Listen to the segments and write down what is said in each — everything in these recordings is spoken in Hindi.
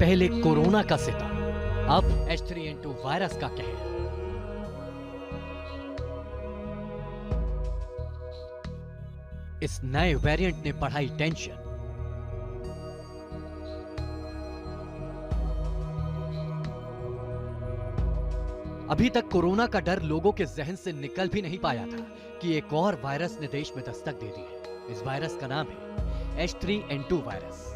पहले कोरोना का सितम, अब H3N2 वायरस का कहर। इस नए वेरिएंट ने बढ़ाई टेंशन। अभी तक कोरोना का डर लोगों के जहन से निकल भी नहीं पाया था कि एक और वायरस ने देश में दस्तक दे दी है। इस वायरस का नाम है H3N2 वायरस।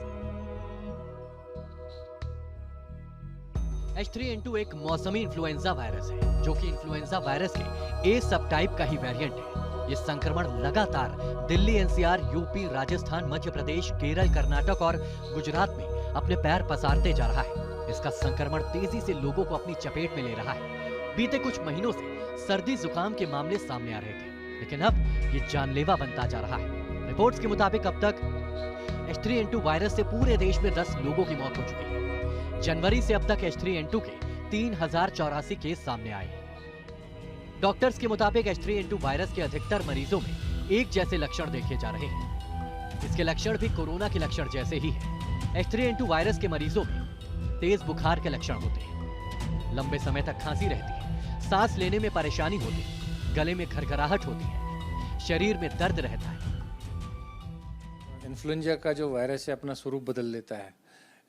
H3N2 एक मौसमी इन्फ्लुएंजा वायरस है, जो कि इन्फ्लुएंजा वायरस के ए सब टाइप का ही वेरिएंट है। ये संक्रमण लगातार दिल्ली, एनसीआर, यूपी, राजस्थान, मध्य प्रदेश, केरल, कर्नाटक और गुजरात में अपने पैर पसारते जा रहा है। इसका संक्रमण तेजी से लोगों को अपनी चपेट में ले रहा है। बीते कुछ महीनों से सर्दी जुकाम के मामले सामने आ रहे थे, लेकिन अब ये जानलेवा बनता जा रहा है। रिपोर्ट्स के मुताबिक अब तक H3N2 वायरस से पूरे देश में 10 लोगों की मौत हो चुकी है। जनवरी से अब तक H3N2 के 3084 केस सामने आए हैं। डॉक्टर्स के मुताबिक H3N2 वायरस के अधिकतर मरीजों में एक जैसे लक्षण देखे जा रहे हैं। इसके लक्षण भी कोरोना के लक्षण जैसे ही हैं। H3N2 वायरस के मरीजों में तेज बुखार के लक्षण होते हैं, लंबे समय तक खांसी रहती है, सांस लेने में परेशानी होती है, गले में खरखराहट होती है, शरीर में दर्द रहता है। इन्फ्लुएंजा का जो वायरस है अपना स्वरूप बदल लेता है।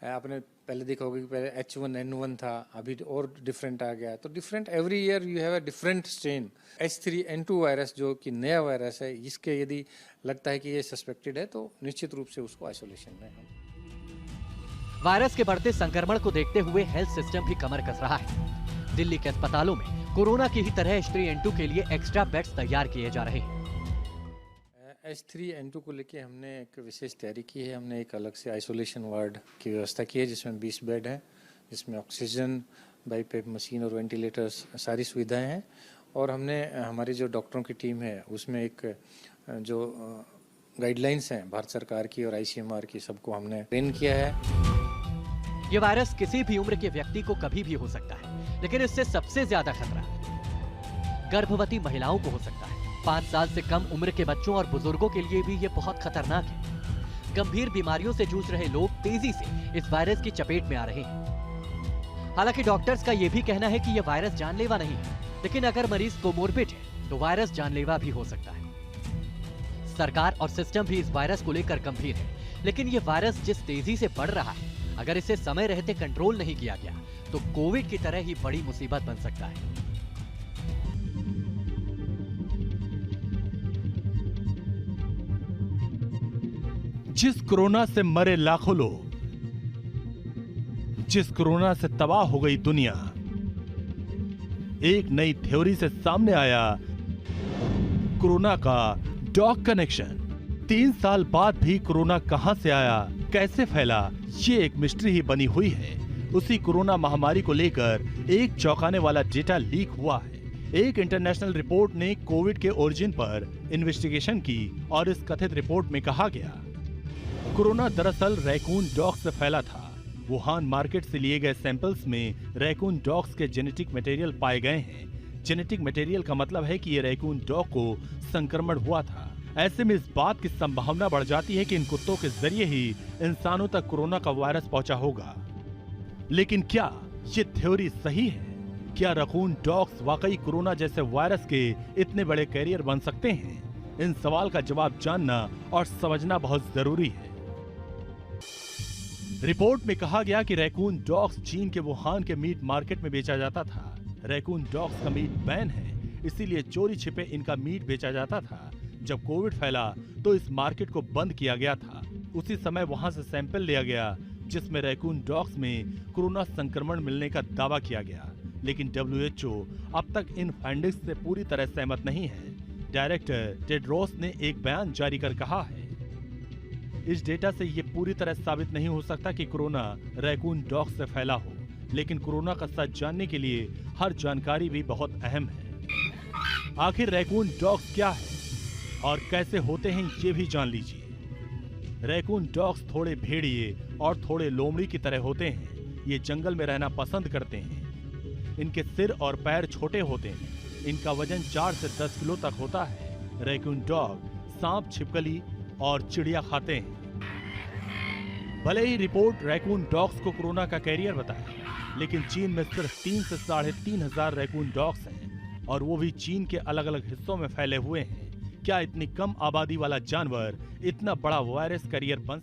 आपने पहले देखा होगा कि पहले H1N1 था, अभी और डिफरेंट आ गया। तो different every year you have a different strain. H3N2 virus जो कि नया वायरस है, इसके यदि लगता है कि ये सस्पेक्टेड है तो निश्चित रूप से उसको आइसोलेशन में हम। वायरस के बढ़ते संक्रमण को देखते हुए हेल्थ सिस्टम भी कमर कस रहा है। दिल्ली के अस्पतालों में कोरोना की ही तरह H3N2 के लिए एक्स्ट्रा बेड्स तैयार किए जा रहे हैं। H3N2 को लेके हमने एक विशेष तैयारी की है। हमने एक अलग से आइसोलेशन वार्ड की व्यवस्था की है, जिसमें 20 बेड हैं, जिसमें ऑक्सीजन, बाईपेप मशीन और वेंटिलेटर्स सारी सुविधाएं हैं। और हमने हमारी जो डॉक्टरों की टीम है उसमें एक जो गाइडलाइंस हैं भारत सरकार की और ICMR की, सबको हमने ट्रेन किया है। ये वायरस किसी भी उम्र के व्यक्ति को कभी भी हो सकता है, लेकिन इससे सबसे ज्यादा खतरा गर्भवती महिलाओं को हो सकता है। 5 साल से कम उम्र के बच्चों और बुजुर्गों के लिए भी ये बहुत खतरनाक है। गंभीर बीमारियों से जूझ रहे लोग तेजी से इस वायरस की चपेट में आ रहे हैं। हालांकि डॉक्टर्स का ये भी कहना है कि ये वायरस जानलेवा नहीं है, लेकिन अगर मरीज कोमोर्बिड है तो वायरस जानलेवा भी हो सकता है। सरकार और सिस्टम भी इस वायरस को लेकर गंभीर है, लेकिन ये वायरस जिस तेजी से बढ़ रहा है, अगर इसे समय रहते कंट्रोल नहीं किया गया तो कोविड की तरह ही बड़ी मुसीबत बन सकता है। जिस कोरोना से मरे लाखों लोग, जिस कोरोना से तबाह हो गई दुनिया, एक नई थ्योरी से सामने आया कोरोना का डॉग कनेक्शन। 3 साल बाद भी कोरोना कहां से आया, कैसे फैला, ये एक मिस्ट्री ही बनी हुई है। उसी कोरोना महामारी को लेकर एक चौंकाने वाला डेटा लीक हुआ है। एक इंटरनेशनल रिपोर्ट ने कोविड के ओरिजिन पर इन्वेस्टिगेशन की और इस कथित रिपोर्ट में कहा गया कोरोना दरअसल रैकून डॉग्स से फैला था। वुहान मार्केट से लिए गए सैंपल्स में रैकून डॉग्स के जेनेटिक मटेरियल पाए गए हैं। जेनेटिक मटेरियल का मतलब है कि ये रैकून डॉग को संक्रमण हुआ था। ऐसे में इस बात की संभावना बढ़ जाती है कि इन कुत्तों के जरिए ही इंसानों तक कोरोना का वायरस पहुंचा होगा। लेकिन क्या ये थ्योरी सही है? क्या रैकून डॉग्स वाकई कोरोना जैसे वायरस के इतने बड़े कैरियर बन सकते हैं? इन सवाल का जवाब जानना और समझना बहुत जरूरी है। रिपोर्ट में कहा गया कि रैकून डॉग्स चीन के वुहान के मीट मार्केट में बेचा जाता था। रैकून डॉग्स का मीट बैन है, इसीलिए चोरी छिपे इनका मीट बेचा जाता था। जब कोविड फैला तो इस मार्केट को बंद किया गया था। उसी समय वहां से सैंपल लिया गया जिसमें रैकून डॉग्स में कोरोना संक्रमण मिलने का दावा किया गया, लेकिन WHO अब तक इन फाइंडिंग्स से पूरी तरह सहमत नहीं है। डायरेक्टर टेड्रोस ने एक बयान जारी कर कहा है, इस डेटा से ये पूरी तरह साबित नहीं हो सकता कि कोरोना रैकून डॉग से फैला हो, लेकिन कोरोना का सच जानने के लिए हर जानकारी भी बहुत अहम है। आखिर रैकून डॉग्स क्या है और कैसे होते हैं ये भी जान लीजिए। रैकून डॉग्स थोड़े भेड़िए और थोड़े लोमड़ी की तरह होते हैं। ये जंगल में रहना पसंद करते हैं। इनके सिर और पैर छोटे होते हैं। इनका वजन 4 से 10 किलो तक होता है। रैकून डॉग सांप, छिपकली और चिड़िया खाते हैं। भले ही रिपोर्ट रैकून डॉग्स को कोरोना का कैरियर बताए, लेकिन चीन में सिर्फ 3 से 3,500 रैकून डॉग्स हैं और वो भी चीन के अलग अलग हिस्सों में फैले हुए हैं। क्या इतनी कम आबादी वाला जानवर इतना बड़ा वायरस कैरियर बन